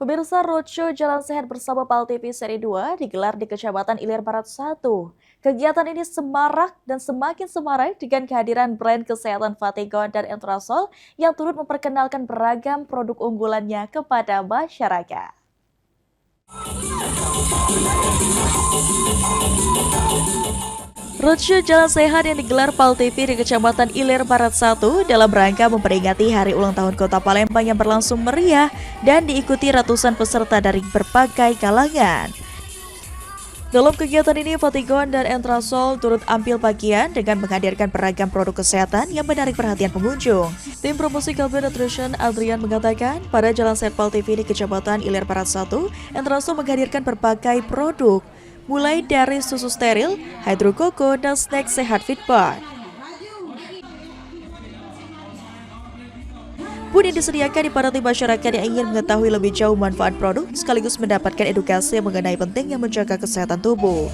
Pemirsa Roadshow Jalan Sehat bersama PAL TV seri 2 digelar di Kecamatan Ilir Barat 1. Kegiatan ini semarak dan semakin semarak dengan kehadiran brand kesehatan Fatigon dan Entrasol yang turut memperkenalkan beragam produk unggulannya kepada masyarakat. Roadshow Jalan Sehat yang digelar PAL TV di Kecamatan Ilir Barat 1 dalam rangka memperingati Hari Ulang Tahun Kota Palembang yang berlangsung meriah dan diikuti ratusan peserta dari berbagai kalangan. Dalam kegiatan ini, Fatigon dan Entrasol turut ambil bagian dengan menghadirkan beragam produk kesehatan yang menarik perhatian pengunjung. Tim promosi Calvin Nutrition Adrian mengatakan, pada Jalan Sehat PAL TV di Kecamatan Ilir Barat 1, Entrasol menghadirkan berbagai produk, mulai dari susu steril, hidrokoko, dan snack sehat Fitbar. Pun yang disediakan dipadati masyarakat yang ingin mengetahui lebih jauh manfaat produk sekaligus mendapatkan edukasi mengenai pentingnya menjaga kesehatan tubuh.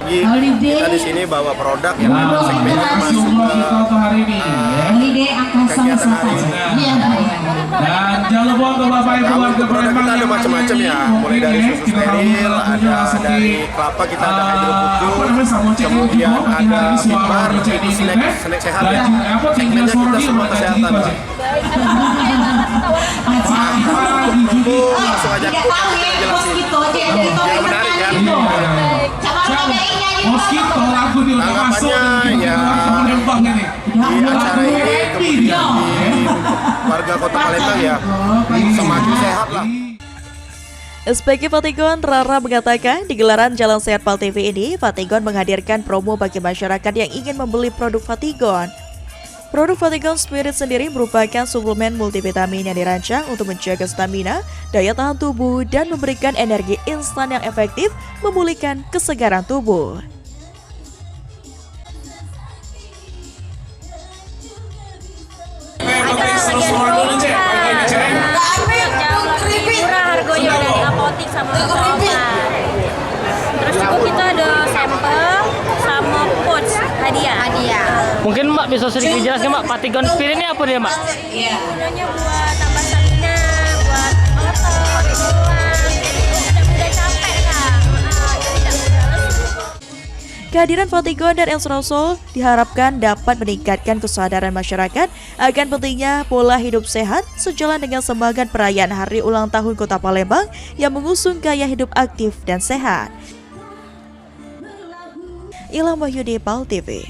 Kita di sini bawa produk yang memang segmennya masuk ke kegiatan hari ini. Dan jangan lupa untuk Bapak Ibu warga produk kita ada macam-macam ya, mulai dari susu steril, ada dari kelapa kita ada hidrokuku, kemudian ada Fitbar, ini snack sehat ya. Segmennya kita semua kesehatan. Langsung aja kita jelasin. Yang menarik kan? Mosquito lagu di Tanggapannya ya di acara ini kemudian di warga Kota Palembang ya semakin sehat lah. SPG Fatigon Rara mengatakan di gelaran Jalan Sehat PAL TV ini, Fatigon menghadirkan promo bagi masyarakat yang ingin membeli produk Fatigon. Produk Fatigon Spirit sendiri merupakan suplemen multivitamin yang dirancang untuk menjaga stamina, daya tahan tubuh, dan memberikan energi instan yang efektif memulihkan kesegaran tubuh. Murah harganya dari apotik sama lokal. Terus juga kita ada sampel sama pouch hadiah. Mungkin Mbak bisa sedikit jelaskan Mbak, Fatigon Spirit ini apa dia Mbak? Iya. Gunanya buat tambah stamina, buat otot, tulang, tidak mudah capek Kak. Jadi tidak mudah lesu. Kehadiran Fatigon dan Entrasol diharapkan dapat meningkatkan kesadaran masyarakat akan pentingnya pola hidup sehat sejalan dengan semangat perayaan Hari Ulang Tahun Kota Palembang yang mengusung gaya hidup aktif dan sehat. Ilham Wahyudi, PAL TV.